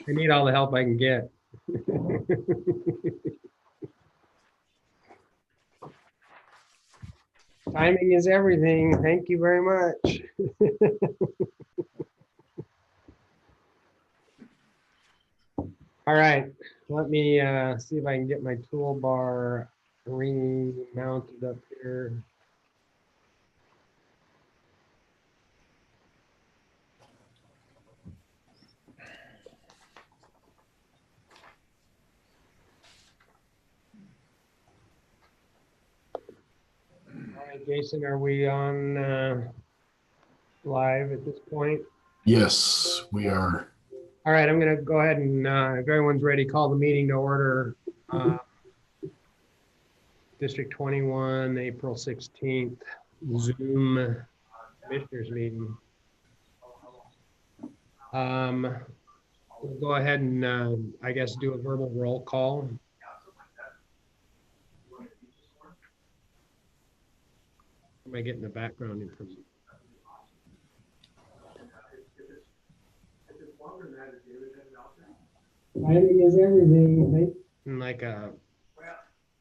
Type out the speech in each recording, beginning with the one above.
I need all the help I can get. Timing is everything. Thank you very much. All right, let me see if I can get my toolbar remounted up here. All right, Jason, are we on live at this point? Yes, we are. All right, I'm going to go ahead and, if everyone's ready, call the meeting to order. District 21, April 16th, Zoom commissioners meeting. We'll go ahead and, I guess, do a verbal roll call. Am I getting the background information? Timing is everything. Like a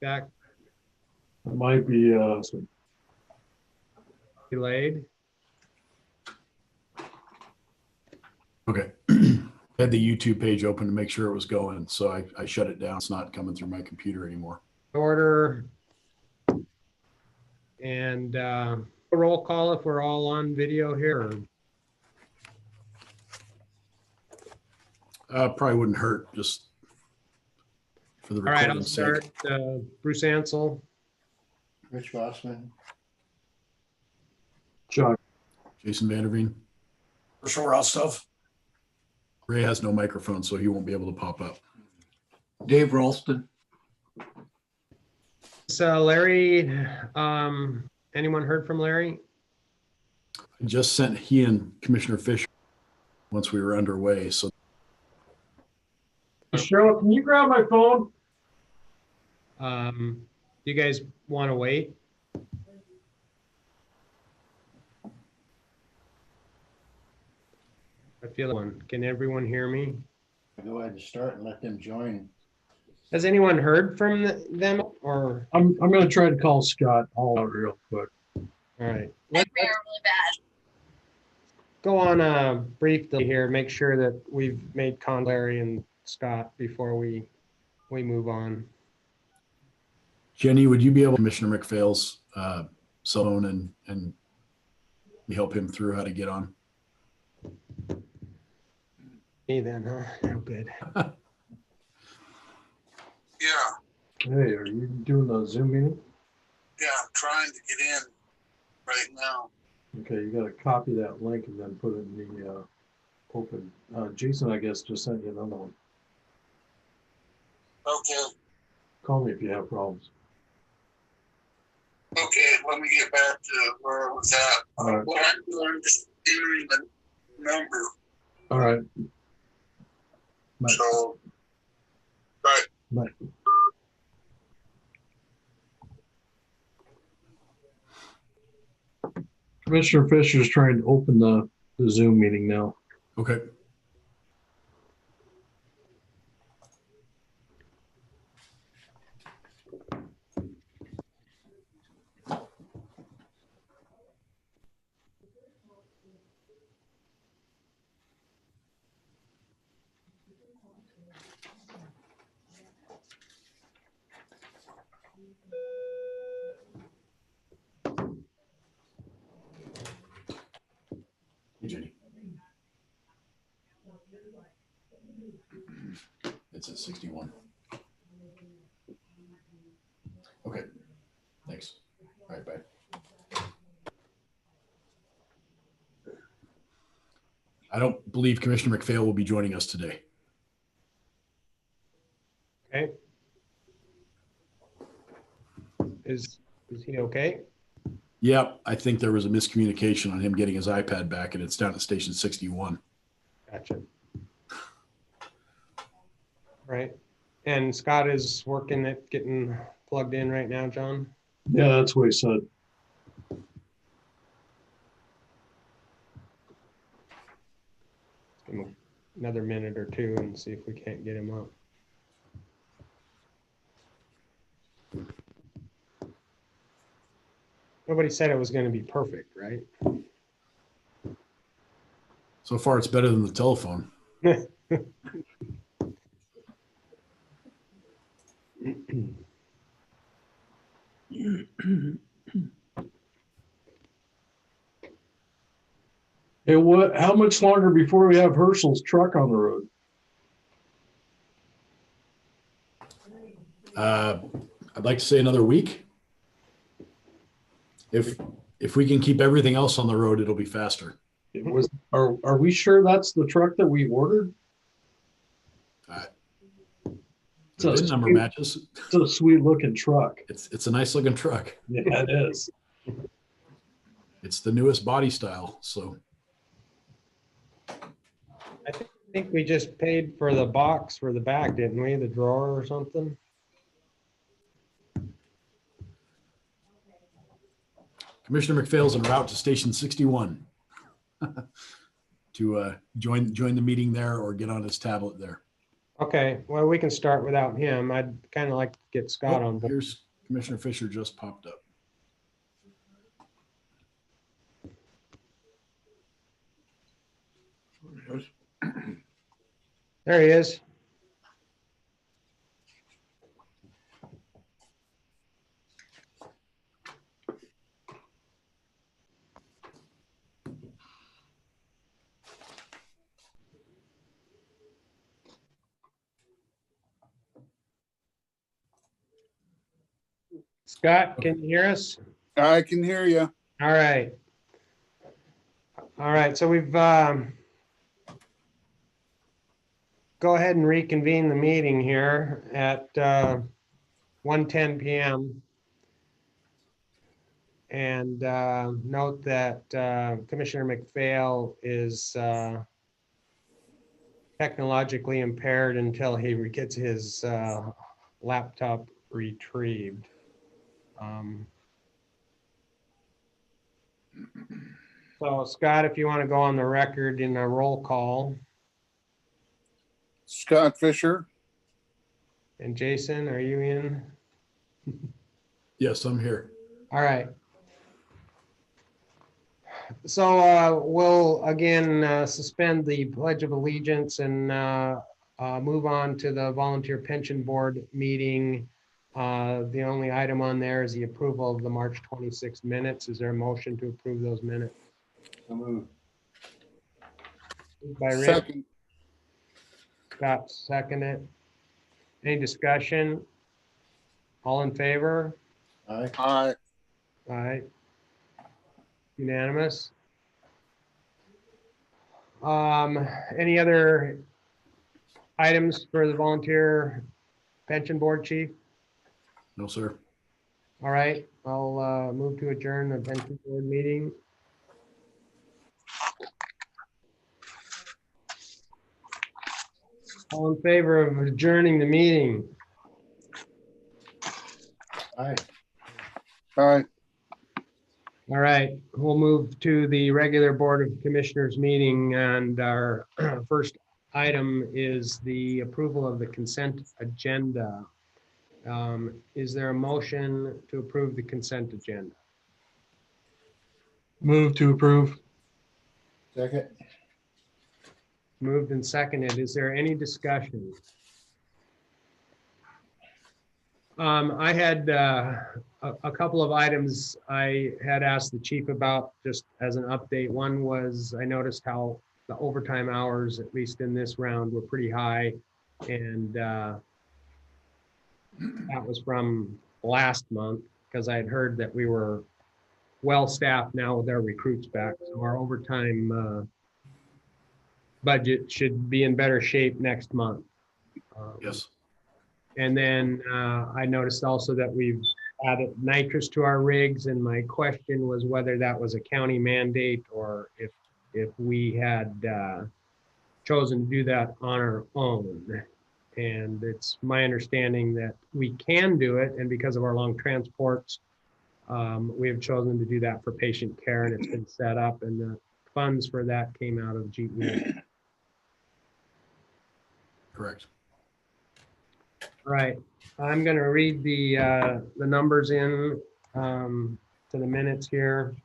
back. It might be Delayed. Okay. I had the YouTube page open to make sure it was going, so I shut it down. It's not coming through my computer anymore. Order. And roll call if we're all on video here. Probably wouldn't hurt, just for the recording. All right, I'll start. Bruce Ansel. Rich Bossman. Chuck. Jason Vanderveen. Herschel Rostov. Ray has no microphone, so he won't be able to pop up. Dave Ralston. So Larry, anyone heard from Larry? I just sent he and Commissioner Fisher once we were underway. So Cheryl, can you grab my phone? You guys want to wait? I feel one. Can everyone hear me? Go ahead and start and let them join. Has anyone heard from them or? I'm going to try to call Scott Hall out real quick. All right. Let's really bad. Go on briefly here. Make sure that we've made Larry and Scott before we move on. Jenny, would you be able to Commissioner McPhail's cell phone and help him through how to get on? Me then, huh? Oh, good. Yeah, Hey, are you doing a Zoom meeting? yeah, I'm trying to get in right now. Okay, you got to copy that link and then put it in the open. Jason, I guess, just sent you another one. Okay, Call me if you have problems. okay, let me get back to where I was at. All right. What I'm doing, I'm just entering the number. All right. Bye. So, right. Bye. Commissioner Fisher is trying to open the Zoom meeting now. Okay. Hey, Jenny. It's at 61. Okay. Thanks. All right, bye. I don't believe Commissioner McPhail will be joining us today. Okay. Is he okay? Yep, I think there was a miscommunication on him getting his iPad back, and it's down at station 61. Gotcha. Right. And Scott is working at getting plugged in right now, John? Yeah, that's what he said. another minute or two and see if we can't get him up. Nobody said it was going to be perfect, right? So far, it's better than the telephone. Hey, how much longer before we have Herschel's truck on the road? I'd like to say another week. If we can keep everything else on the road, it'll be faster. Are we sure that's the truck that we ordered? The VIN number matches. It's a sweet looking truck. It's a nice looking truck. Yeah, it is. It's the newest body style. So I think we just paid for the box for the back, didn't we? The drawer or something? Commissioner McPhail's en route to station 61 to join the meeting there or get on his tablet there. Okay, well, we can start without him. I'd kind of like to get Scott on board. Here's Commissioner Fisher just popped up. There he is. Scott, can you hear us? I can hear you. All right. All right, so we've go ahead and reconvene the meeting here at 1:10 p.m. And note that Commissioner McPhail is technologically impaired until he gets his laptop retrieved. So Scott, if you want to go on the record in a roll call, Scott Fisher. and Jason, are you in? Yes, I'm here. All right. So we'll again suspend the Pledge of Allegiance and move on to the Volunteer Pension Board meeting. The only item on there is the approval of the March 26 minutes. Is there a motion to approve those minutes? So moved. Moved by Rick, Second. Scott seconded. Any discussion? All in favor? Aye. Aye. All right. Unanimous. Any other items for the Volunteer Pension Board, Chief? No, sir. All right, I'll move to adjourn the Pension Board meeting. All in favor of adjourning the meeting? Aye. Aye. All right, we'll move to the regular Board of Commissioners meeting, and our first item is the approval of the consent agenda. Is there a motion to approve the consent agenda? Move to approve. Second. Moved and seconded. Is there any discussion? I had a couple of items I had asked the chief about just as an update. One was I noticed how the overtime hours, at least in this round, were pretty high. And that was from last month because I had heard that we were well-staffed now with our recruits back. So our overtime budget should be in better shape next month. Yes. And then I noticed also that we've added nitrous to our rigs, and my question was whether that was a county mandate or if we had chosen to do that on our own. And it's my understanding that we can do it, and because of our long transports, we have chosen to do that for patient care, and it's been set up, and the funds for that came out of GE. Correct. All right, I'm gonna read the numbers in to the minutes here.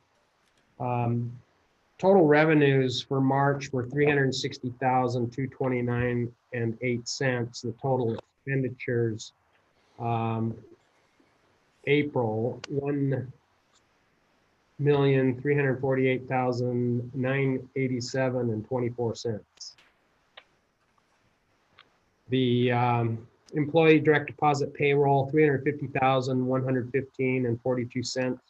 Total revenues for March were 360,229.08. The total expenditures, April, 1,348,987.24. The employee direct deposit payroll, 350,115.42.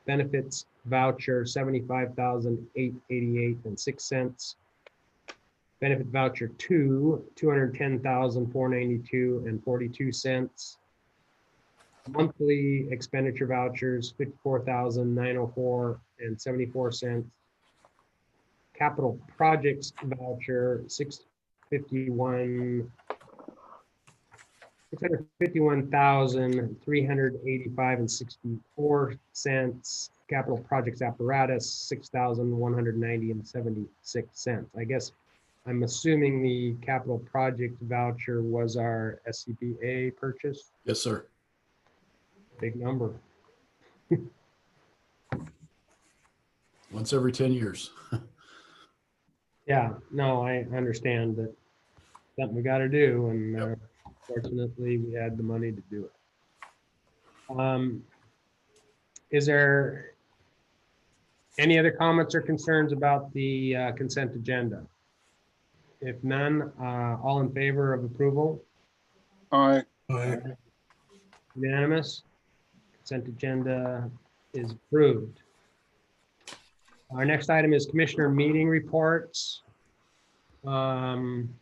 Benefits voucher, 75,888.06. Benefit voucher 210,492.42. Monthly expenditure vouchers, 54,904.74. Capital projects voucher, 651,385.64. Capital projects apparatus, 6,190.76. I guess I'm assuming the capital project voucher was our SCBA purchase. Yes, sir. Big number. Once every 10 years. Yeah, no, I understand that something we got to do, and fortunately, we had the money to do it. Is there any other comments or concerns about the consent agenda? If none, all in favor of approval? Aye. Aye. Unanimous? Consent agenda is approved. Our next item is commissioner meeting reports. Anyone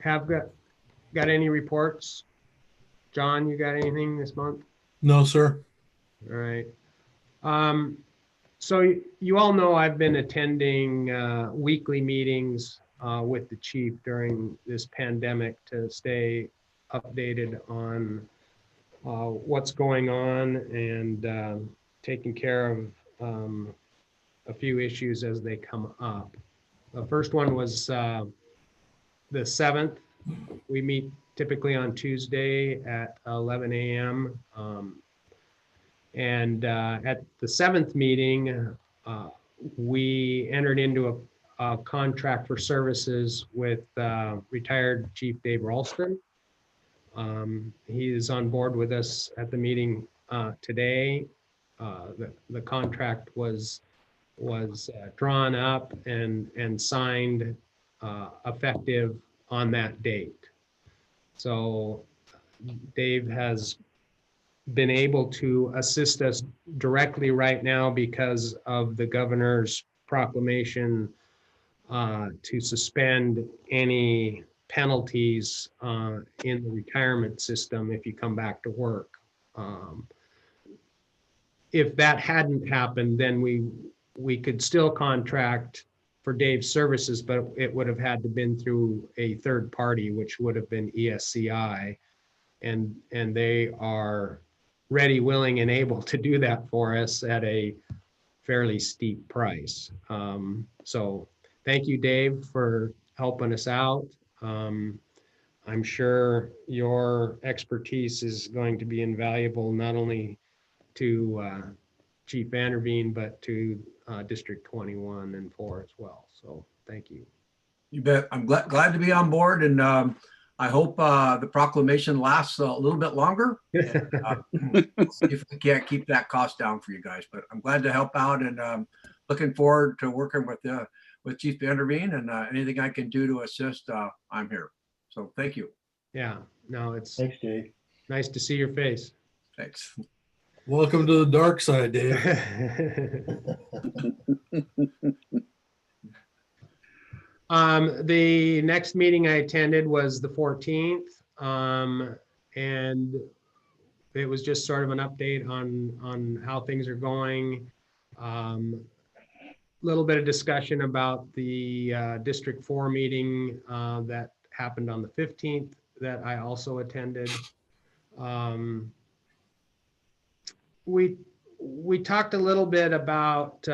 have got any reports? John, you got anything this month? No, sir. All right. So you all know I've been attending weekly meetings with the chief during this pandemic to stay updated on what's going on and taking care of a few issues as they come up. The first one was the 7th. We meet typically on Tuesday at 11 a.m. And at the 7th meeting, we entered into a contract for services with retired Chief Dave Ralston. He is on board with us at the meeting today. The contract was drawn up and signed effective on that date. So Dave has been able to assist us directly right now because of the governor's proclamation to suspend any penalties in the retirement system if you come back to work. If that hadn't happened, then we could still contract for Dave's services, but it would have had to been through a third party, which would have been ESCI. And they are ready, willing, and able to do that for us at a fairly steep price. So thank you, Dave, for helping us out. I'm sure your expertise is going to be invaluable, not only to Chief Vanderveen, but to District 21 and 4 as well. So thank you. You bet. I'm glad to be on board, and I hope the proclamation lasts a little bit longer. And, see if we can't keep that cost down for you guys, but I'm glad to help out, and looking forward to working with Chief Vanderveen, and anything I can do to assist, I'm here. So thank you. Yeah, no, it's Thanks, Jay. nice to see your face. Thanks. Welcome to the dark side, Dave. The next meeting I attended was the 14th, and it was just sort of an update on how things are going. Little bit of discussion about the District 4 meeting that happened on the 15th that I also attended. We talked a little bit about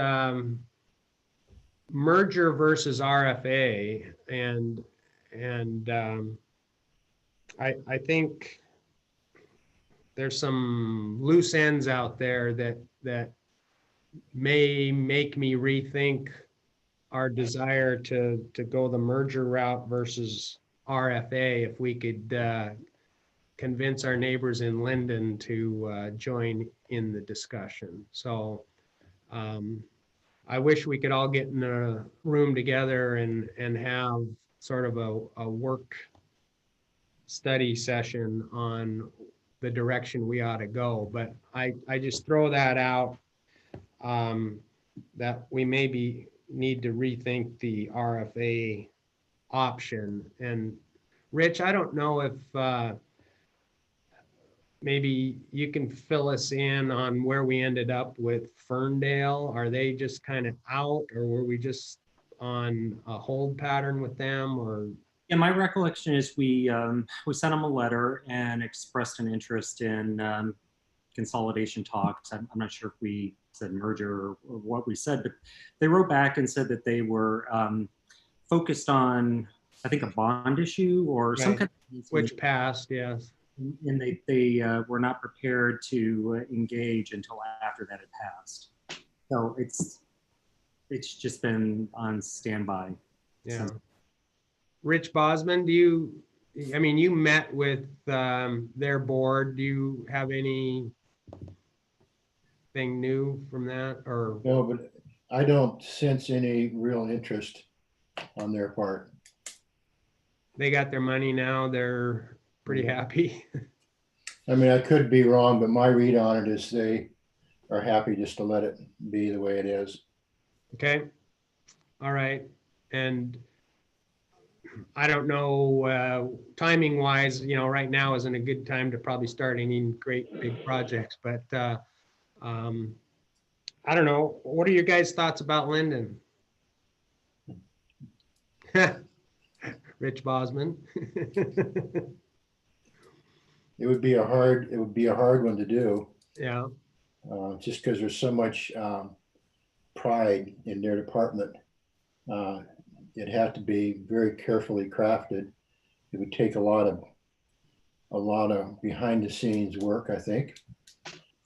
merger versus RFA, and I think there's some loose ends out there that may make me rethink our desire to go the merger route versus RFA, if we could convince our neighbors in Linden to join in the discussion. So I wish we could all get in a room together and have sort of a work study session on the direction we ought to go. But I just throw that out, that we maybe need to rethink the RFA option. And Rich, I don't know if maybe you can fill us in on where we ended up with Ferndale. Are they just kind of out, or were we just on a hold pattern with them? Or Yeah, my recollection is we sent them a letter and expressed an interest in consolidation talks. I'm not sure if we said merger or what we said, but they wrote back and said that they were focused on, I think, a bond issue or some kind of, which passed, yes. and they were not prepared to engage until after that had passed. So it's just been on standby. Yeah. Rich Bosman, you met with their board. Do you have anything new from that? Or No, but I don't sense any real interest on their part. they got their money now, they're pretty happy? I mean, I could be wrong, but my read on it is they are happy just to let it be the way it is. Okay. All right. And I don't know, timing wise, right now isn't a good time to probably start any great big projects, but I don't know. What are your guys' thoughts about Linden? Rich Bosman. It would be a hard one to do, Yeah. just because there's so much pride in their department. It'd have to be very carefully crafted. It would take a lot of behind the scenes work, I think.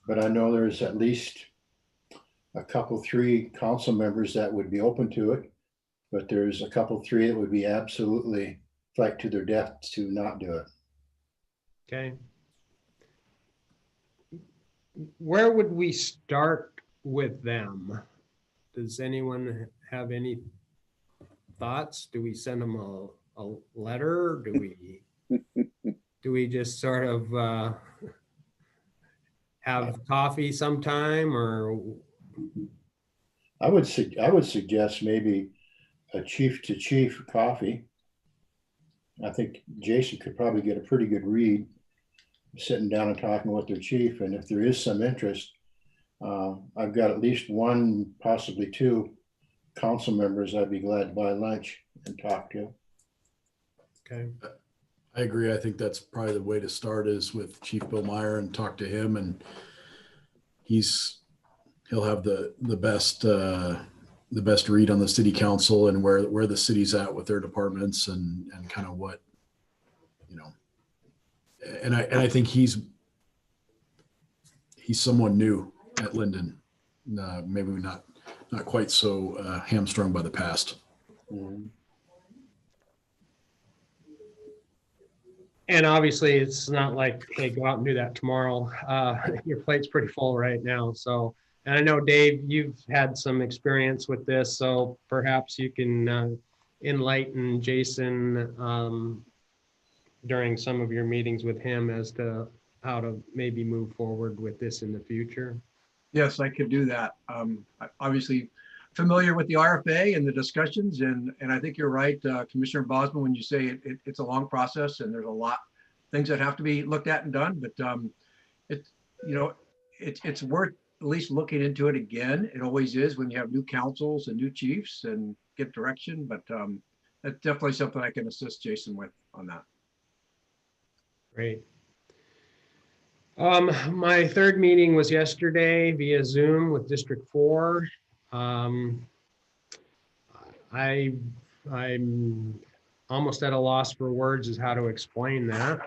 But I know there's at least a couple, 3 council members that would be open to it, but there's a couple, 3 that would be absolutely fight to their death to not do it. Okay. Where would we start with them? Does anyone have any thoughts? Do we send them a letter? Do we just sort of have coffee sometime? Or I would suggest maybe a chief to chief coffee. I think Jason could probably get a pretty good read sitting down and talking with their chief. And if there is some interest, I've got at least 1, possibly 2 council members I'd be glad to buy lunch and talk to. okay. I agree. I think that's probably the way to start is with Chief Bill Meyer and talk to him, and he'll have the best read on the city council and where the city's at with their departments and kind of what, and I think he's someone new at Linden, maybe not quite so hamstrung by the past. Mm-hmm. And obviously it's not like, hey, go out and do that tomorrow. Your plate's pretty full right now. So, and I know Dave, you've had some experience with this, so perhaps you can enlighten Jason during some of your meetings with him as to how to maybe move forward with this in the future. Yes, I could do that. Obviously familiar with the RFA and the discussions, and I think you're right, Commissioner Bosman, when you say it's a long process and there's a lot things that have to be looked at and done, but it's worth at least looking into it again. It always is when you have new councils and new chiefs and get direction, but that's definitely something I can assist Jason with on that. Great. My third meeting was yesterday via Zoom with District 4. I'm almost at a loss for words as how to explain that.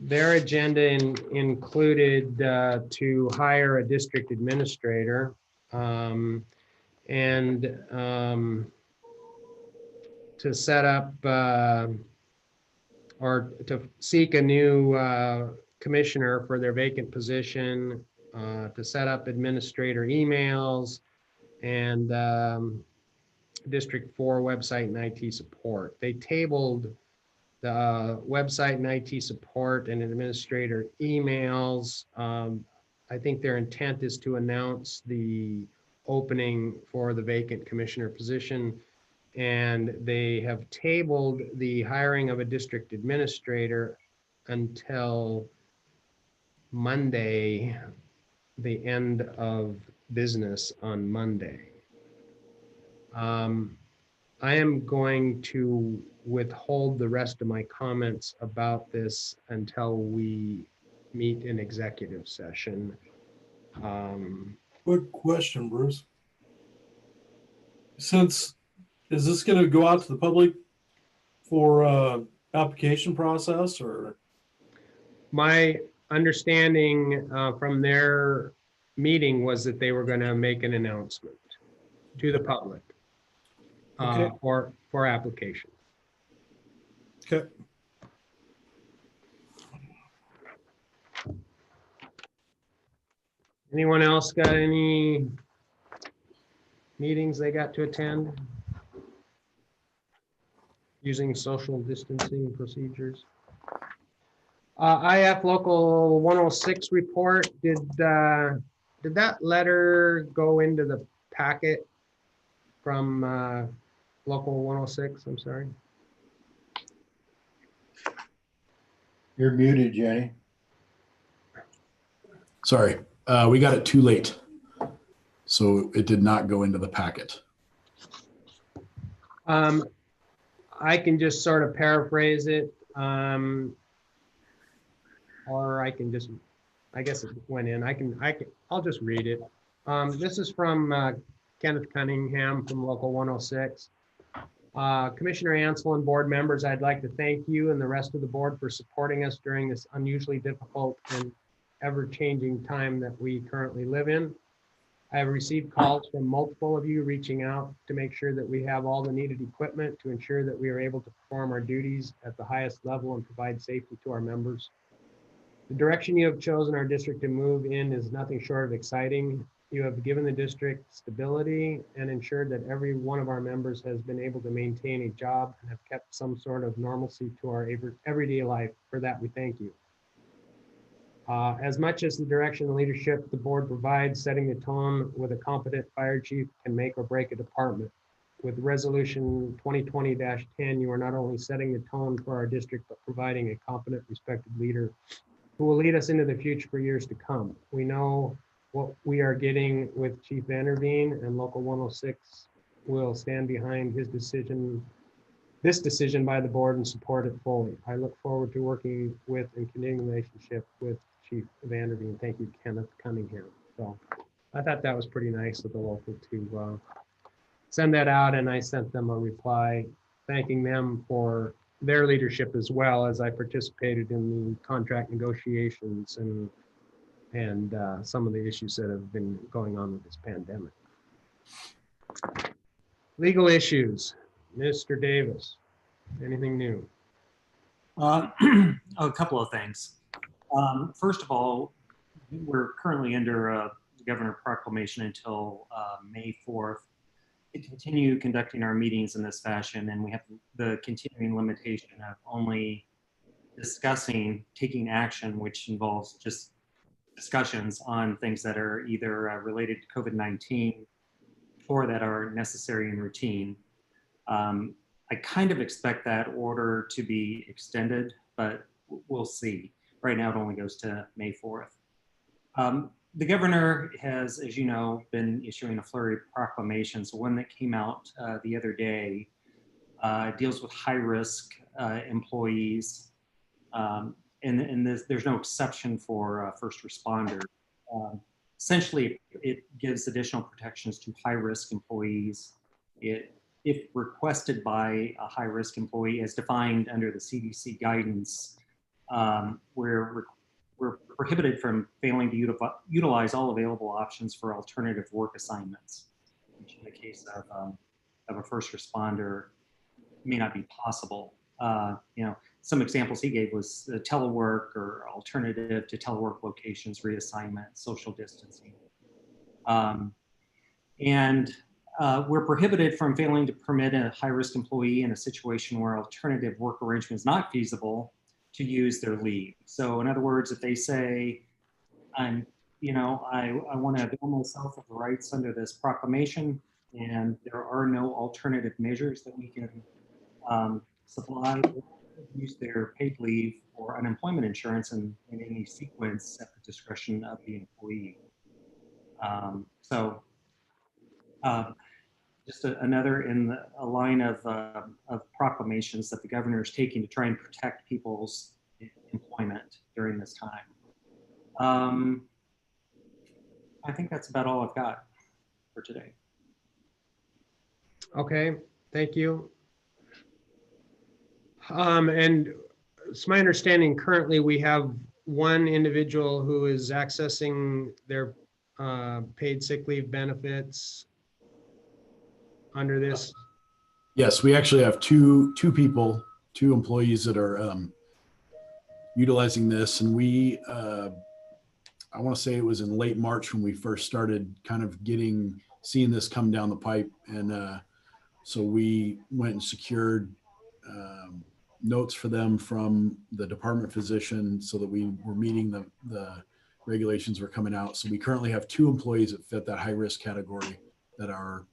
Their agenda included to hire a district administrator and to set up or to seek a new commissioner for their vacant position, to set up administrator emails, and District 4 website and IT support. They tabled the website and IT support and administrator emails. I think their intent is to announce the opening for the vacant commissioner position, and they have tabled the hiring of a district administrator until Monday, the end of business on Monday. I am going to withhold the rest of my comments about this until we meet in executive session. Quick question, Bruce. Is this gonna go out to the public for application process, or? My understanding from their meeting was that they were going to make an announcement to the public Okay. for application. Okay. Anyone else got any meetings they got to attend using social distancing procedures? IF Local 106 report, did that letter go into the packet from Local 106? I'm sorry. You're muted, Jenny. Sorry, we got it too late. So it did not go into the packet. I can just sort of paraphrase it. Or I can just, I guess it went in. I'll just read it. This is from Kenneth Cunningham from Local 106. Commissioner Ansel and board members, I'd like to thank you and the rest of the board for supporting us during this unusually difficult and ever-changing time that we currently live in. I have received calls from multiple of you reaching out to make sure that we have all the needed equipment to ensure that we are able to perform our duties at the highest level and provide safety to our members. The direction you have chosen our district to move in is nothing short of exciting. You have given the district stability and ensured that every one of our members has been able to maintain a job and have kept some sort of normalcy to our everyday life. For that, we thank you. As much as the direction and leadership the board provides, setting the tone with a competent fire chief can make or break a department. With resolution 2020-10, you are not only setting the tone for our district, but providing a competent, respected leader who will lead us into the future for years to come. We know what we are getting with Chief Vanderveen, and Local 106 will stand behind his decision, this decision by the board, and support it fully. I look forward to working with and continuing the relationship with Chief Vanderveen. Thank you, Kenneth Cunningham. So I thought that was pretty nice of the local to send that out, and I sent them a reply thanking them for their leadership as well, as I participated in the contract negotiations and some of the issues that have been going on with this pandemic. Legal issues, Mr. Davis, anything new? A couple of things. First of all, we're currently under a governor proclamation until May 4th to continue conducting our meetings in this fashion, and we have the continuing limitation of only discussing, taking action, which involves just discussions on things that are either related to COVID-19 or that are necessary and routine. I kind of expect that order to be extended, but we'll see. Right now, it only goes to May 4th. The governor has, as you know, been issuing a flurry of proclamations. One that came out the other day deals with high-risk employees, and there's no exception for first responders. essentially, it gives additional protections to high-risk employees. If requested by a high-risk employee as defined under the CDC guidance, we're prohibited from failing to utilize all available options for alternative work assignments, which in the case of a first responder may not be possible. Some examples he gave was telework or alternative to telework locations, reassignment, social distancing. We're prohibited from failing to permit a high-risk employee in a situation where alternative work arrangement is not feasible to use their leave. So in other words, if they say, I want to avail myself of the rights under this proclamation, and there are no alternative measures that we can supply, use their paid leave or unemployment insurance in any sequence at the discretion of the employee. Just another in a line of proclamations that the governor is taking to try and protect people's employment during this time. I think that's about all I've got for today. Okay, thank you. And it's my understanding currently we have one individual who is accessing their paid sick leave benefits under this. Yes, we actually have two people, two employees that are utilizing this, and we I want to say it was in late March when we first started kind of seeing this come down the pipe, and so we went and secured notes for them from the department physician so that we were meeting the regulations were coming out. So we currently have 2 employees that fit that high risk category that are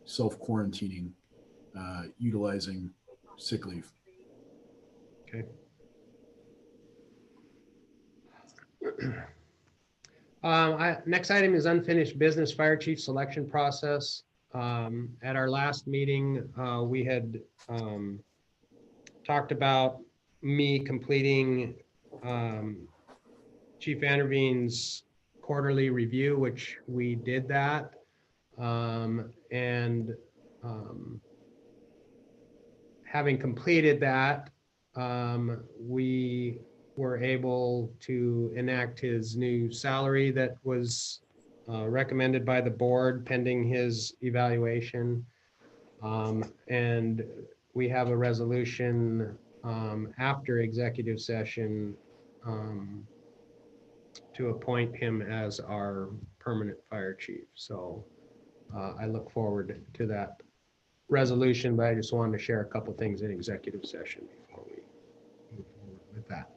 self-quarantining, utilizing sick leave. Okay. Next item is unfinished business fire chief selection process. At our last meeting, we had talked about me completing Chief Vanderveen's quarterly review, which we did that. Having completed that, we were able to enact his new salary that was recommended by the board pending his evaluation. And we have a resolution after executive session to appoint him as our permanent fire chief. So I look forward to that resolution, but I just wanted to share a couple things in executive session before we move forward with that.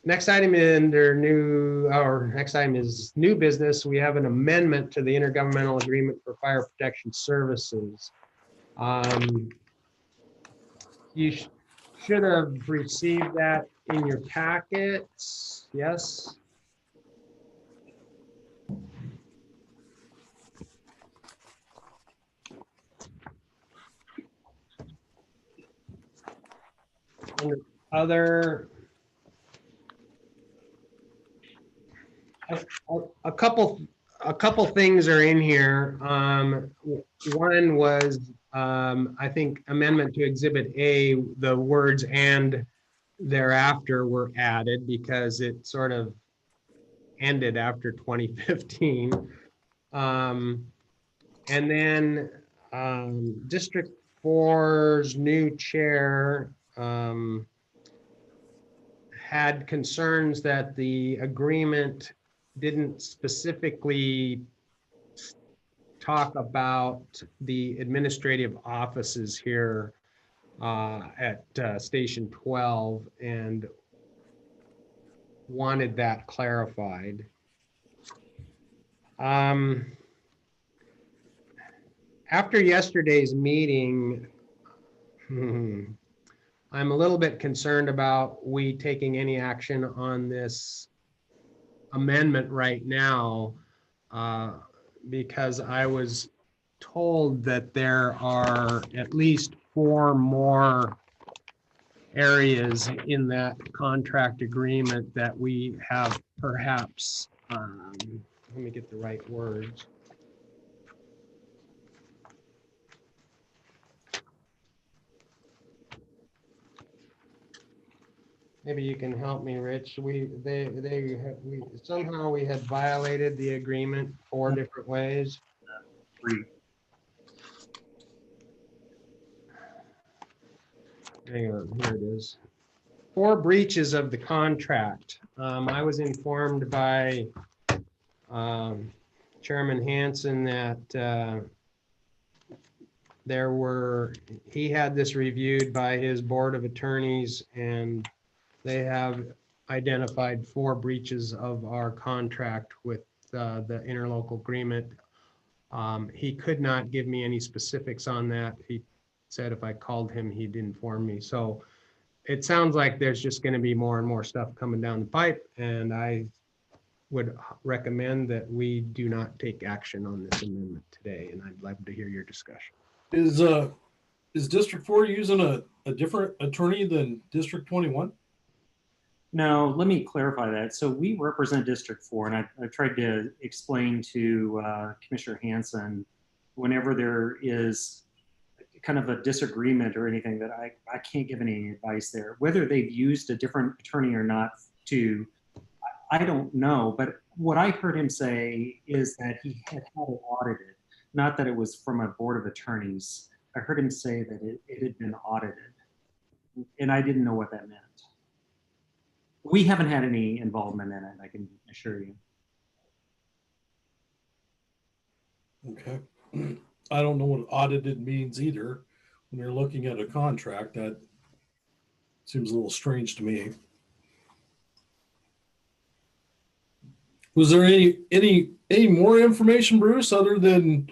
Next item next item is new business. We have an amendment to the intergovernmental agreement for fire protection services. You should have received that in your packets. Yes. Other a couple things are in here. One was I think amendment to Exhibit A. The words "and thereafter" were added because it sort of ended after 2015. And then District 4's new chair had concerns that the agreement didn't specifically talk about the administrative offices here at Station 12 and wanted that clarified. After yesterday's meeting, I'm a little bit concerned about we taking any action on this amendment right now because I was told that there are at least 4 more areas in that contract agreement that we have perhaps, let me get the right words. Maybe you can help me, Rich. Somehow we had violated the agreement 4 different ways. Three. Hang on, here it is. 4 breaches of the contract. I was informed by Chairman Hansen that he had this reviewed by his board of attorneys, and they have identified 4 breaches of our contract with the interlocal agreement. He could not give me any specifics on that. He said if I called him, he'd inform me. So it sounds like there's just going to be more and more stuff coming down the pipe, and I would recommend that we do not take action on this amendment today, and I'd love to hear your discussion. Is District 4 using a different attorney than District 21? No, let me clarify that. So we represent District 4, and I tried to explain to Commissioner Hansen, whenever there is kind of a disagreement or anything, that I can't give any advice there. Whether they've used a different attorney or not, I don't know. But what I heard him say is that he had it audited, not that it was from a board of attorneys. I heard him say that it had been audited, and I didn't know what that meant. We haven't had any involvement in it, I can assure you. Okay. I don't know what audited means either. When you're looking at a contract, that seems a little strange to me. Was there any more information, Bruce, other than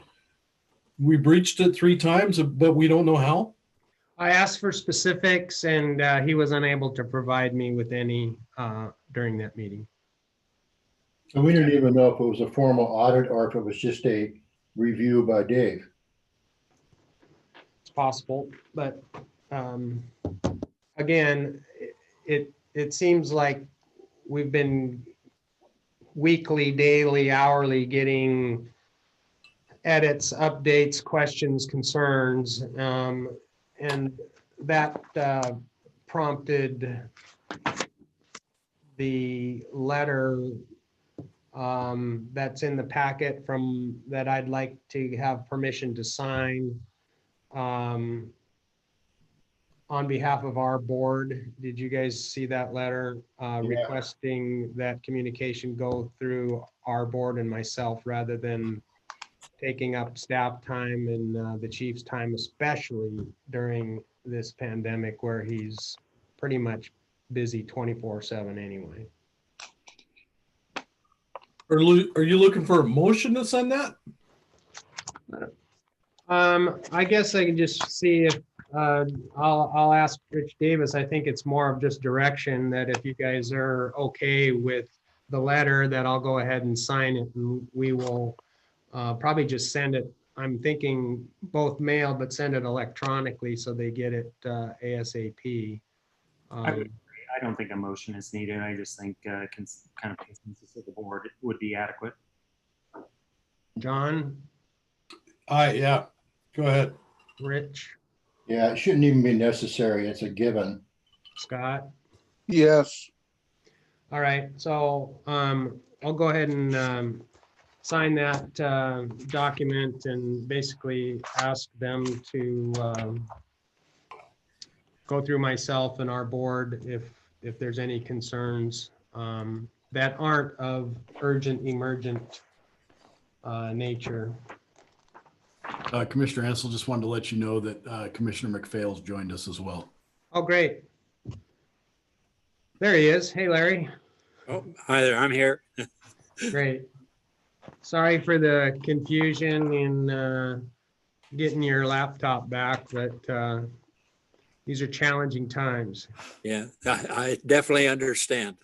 we breached it 3 times, but we don't know how? I asked for specifics, and he was unable to provide me with any during that meeting. So we didn't even know if it was a formal audit or if it was just a review by Dave. It's possible, but again, it seems like we've been weekly, daily, hourly getting edits, updates, questions, concerns, and that prompted the letter that's in the packet that I'd like to have permission to sign on behalf of our board. Did you guys see that letter requesting that communication go through our board and myself rather than taking up staff time and the chief's time, especially during this pandemic where he's pretty much busy 24/7 anyway. Are you looking for a motion to send that? I guess I can just see if I'll ask Rich Davis. I think it's more of just direction that if you guys are okay with the letter, that I'll go ahead and sign it, and we will probably just send it. I'm thinking both mail, but send it electronically so they get it ASAP. I don't think a motion is needed. I just think kind of consensus of the board would be adequate. John, Yeah, go ahead. Rich, Yeah, it shouldn't even be necessary. It's a given. Scott. Yes. All right, so I'll go ahead and sign that document and basically ask them to go through myself and our board if there's any concerns that aren't of urgent, emergent nature. Commissioner Ansel, just wanted to let you know that Commissioner McPhail's joined us as well. Oh, great. There he is. Hey, Larry. Oh, hi there. I'm here. Great. Sorry for the confusion in getting your laptop back, but these are challenging times. Yeah, I definitely understand.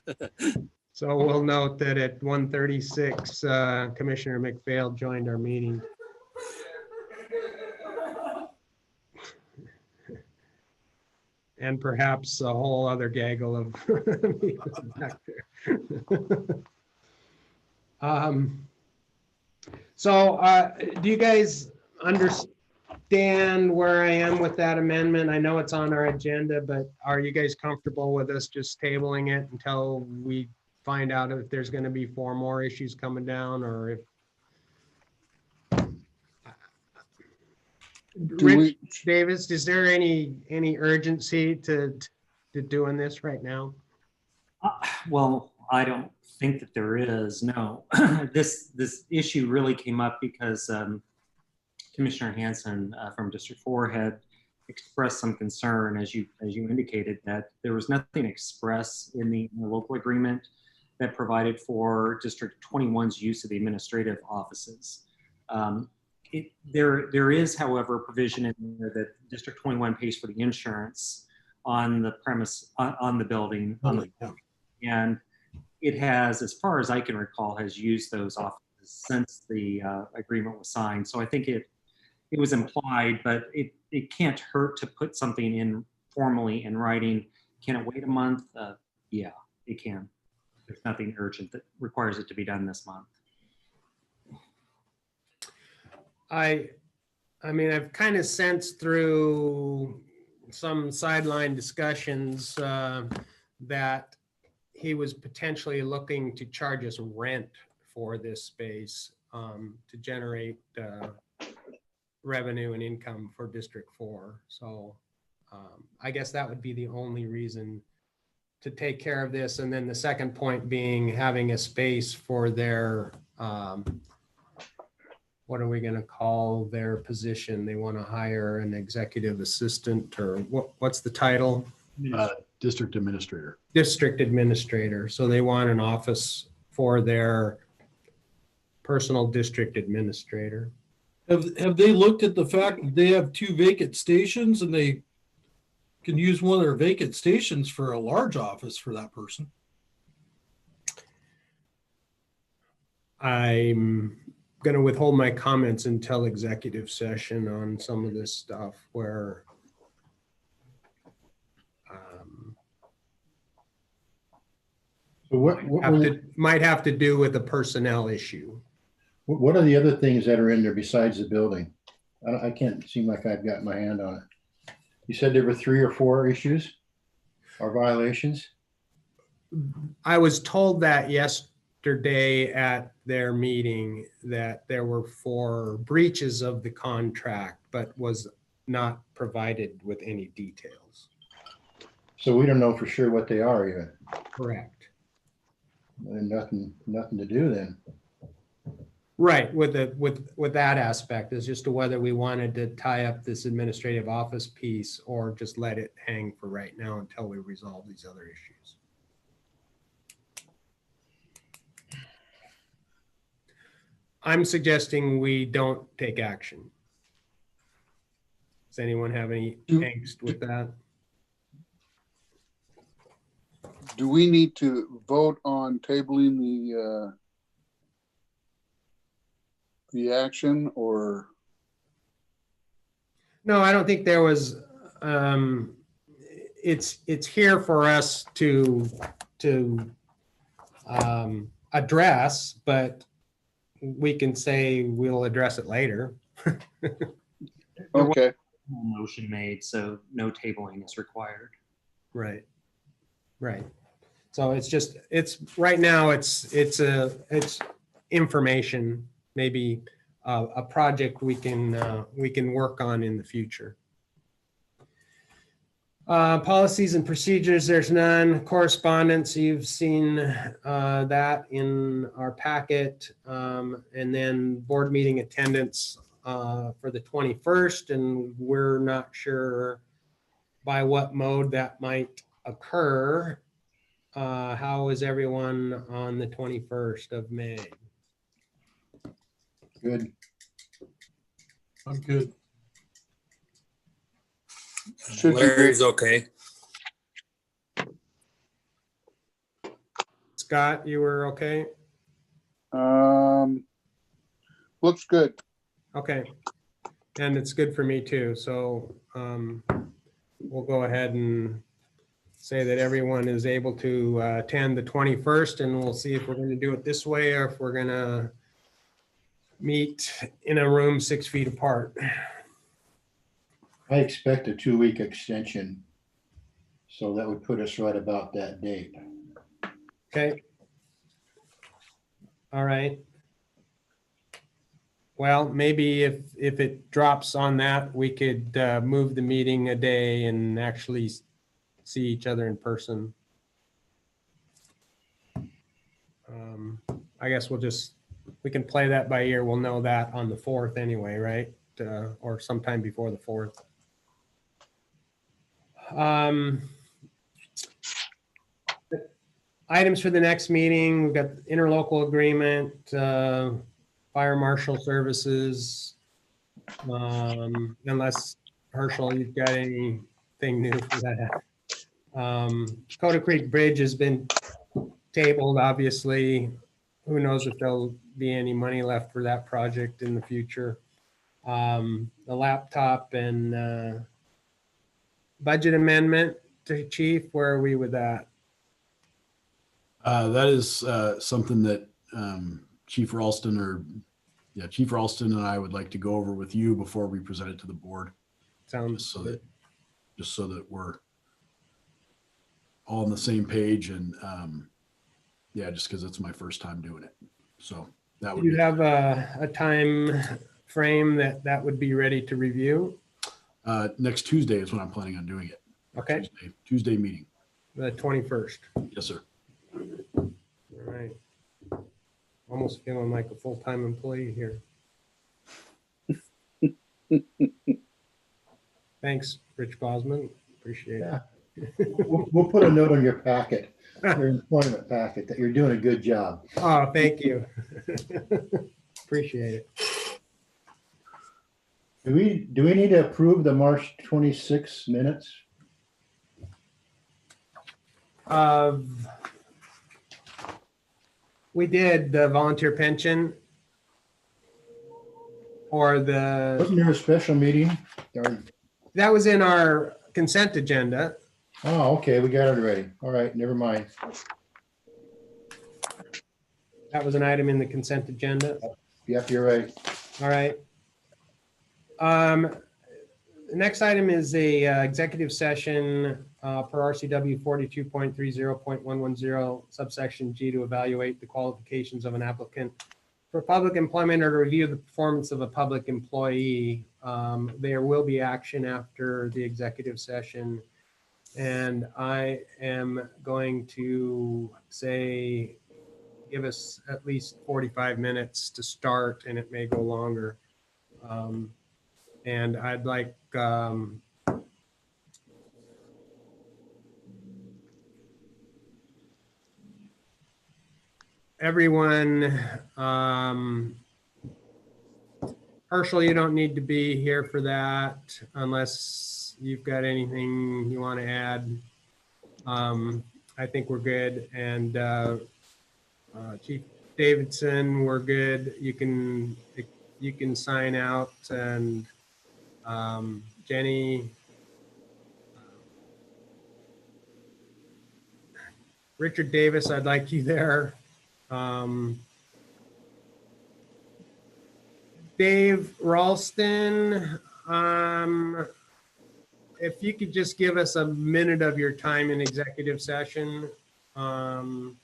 So we'll note that at 1:36, Commissioner McPhail joined our meeting. and perhaps a whole other gaggle of back there. So do you guys understand where I am with that amendment? I know it's on our agenda, but are you guys comfortable with us just tabling it until we find out if there's going to be 4 more issues coming down, or if Rich Davis, is there any urgency to doing this right now? Well, I don't think that there is, no. This issue really came up because Commissioner Hanson from District 4 had expressed some concern, as you indicated, that there was nothing express in the local agreement that provided for District 21's use of the administrative offices. There is, however, provision in there that District 21 pays for the insurance on the premise, on the building, and it has, as far as I can recall, has used those offices since the agreement was signed. So I think it was implied, but it can't hurt to put something in formally in writing. Can it wait a month? Yeah, it can. There's nothing urgent that requires it to be done this month. I mean, I've kind of sensed through some sideline discussions that he was potentially looking to charge us rent for this space to generate revenue and income for District 4. So I guess that would be the only reason to take care of this. And then the second point being having a space for their, what are we going to call their position? They want to hire an executive assistant, or what's the title? District administrator. District administrator. So they want an office for their personal district administrator. Have they looked at the fact that they have 2 vacant stations and they can use one of their vacant stations for a large office for that person? I'm going to withhold my comments until executive session on some of this stuff where So might have to do with a personnel issue. what are the other things that are in there besides the building? I can't seem like I've got my hand on it. You said there were 3 or 4 issues or violations? I was told that yesterday at their meeting that there were 4 breaches of the contract, but was not provided with any details. So we don't know for sure what they are even. Correct. And nothing to do then. Right, with that aspect as just to whether we wanted to tie up this administrative office piece or just let it hang for right now until we resolve these other issues. I'm suggesting we don't take action. Does anyone have any angst with that? Do we need to vote on tabling the action, or? No, I don't think there was, it's here for us to address, but we can say we'll address it later. Okay. Motion made, so no tabling is required. Right. Right. So it's just, right now it's information, maybe a project we can work on in the future. Policies and procedures, there's none. Correspondence, you've seen that in our packet. And then board meeting attendance for the 21st, and we're not sure by what mode that might occur. How is everyone on the 21st of May? Good. I'm good. Should be Larry's good. okay. Scott, you were okay? Looks good. Okay. And it's good for me too. So we'll go ahead and say that everyone is able to attend the 21st, and we'll see if we're going to do it this way or if we're going to meet in a room 6 feet apart. I expect a 2-week extension. So that would put us right about that date. Okay. All right. Well, maybe if it drops on that, we could move the meeting a day and actually see each other in person. I guess we can play that by ear. We'll know that on the 4th anyway, right? Or sometime before the 4th. Items for the next meeting, we've got interlocal agreement, fire marshal services. Unless Herschel, you've got anything new for that. Dakota Creek Bridge has been tabled, obviously. Who knows if there'll be any money left for that project in the future. The laptop and budget amendment to Chief, where are we with that? That is something that Chief Ralston and I would like to go over with you before we present it to the board. Sounds good. Just so that we're all on the same page, and yeah, just because it's my first time doing it. So that would Do you have a time frame that would be ready to review? Next Tuesday is when I'm planning on doing it. Okay, Tuesday meeting. the 21st. Yes, sir. All right. Almost feeling like a full-time employee here. Thanks, Rich Bosman. Appreciate it. Yeah. We'll put a note on your packet, your employment packet, that you're doing a good job. Oh, thank you. Appreciate it. Do we need to approve the March 26 minutes? We did the volunteer pension or Wasn't there a special meeting? that was in our consent agenda. Oh, okay, we got it already. All right, never mind. That was an item in the consent agenda. Yep, you're right. All right. The next item is a executive session per RCW 42.30.110 subsection G to evaluate the qualifications of an applicant for public employment or to review the performance of a public employee. There will be action after the executive session. And I am going to say, give us at least 45 minutes to start, and it may go longer. And I'd like everyone, Herschel, you don't need to be here for that unless you've got anything you want to add. I think we're good. And Chief Davidson, we're good. You can sign out, and Jenny, Richard Davis, I'd like you there. Dave Ralston, if you could just give us a minute of your time in executive session. And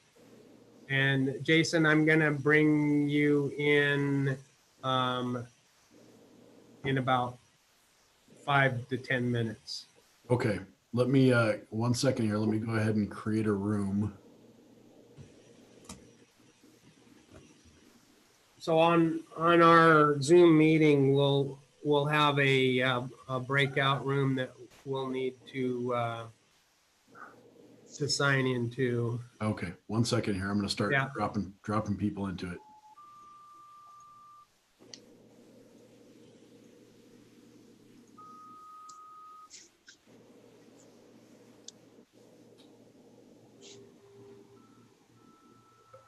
Jason, I'm gonna bring you in about 5 to 10 minutes. Okay. Let me 1 second here. Let me go ahead and create a room. So on our Zoom meeting, we'll have a breakout room that we'll need to sign into. Okay. 1 second here. I'm going to start Yeah. dropping people into it.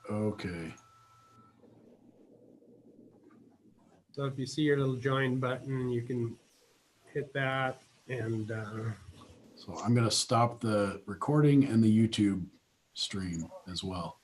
Okay. So if you see your little join button, you can hit that, and So I'm going to stop the recording and the YouTube stream as well.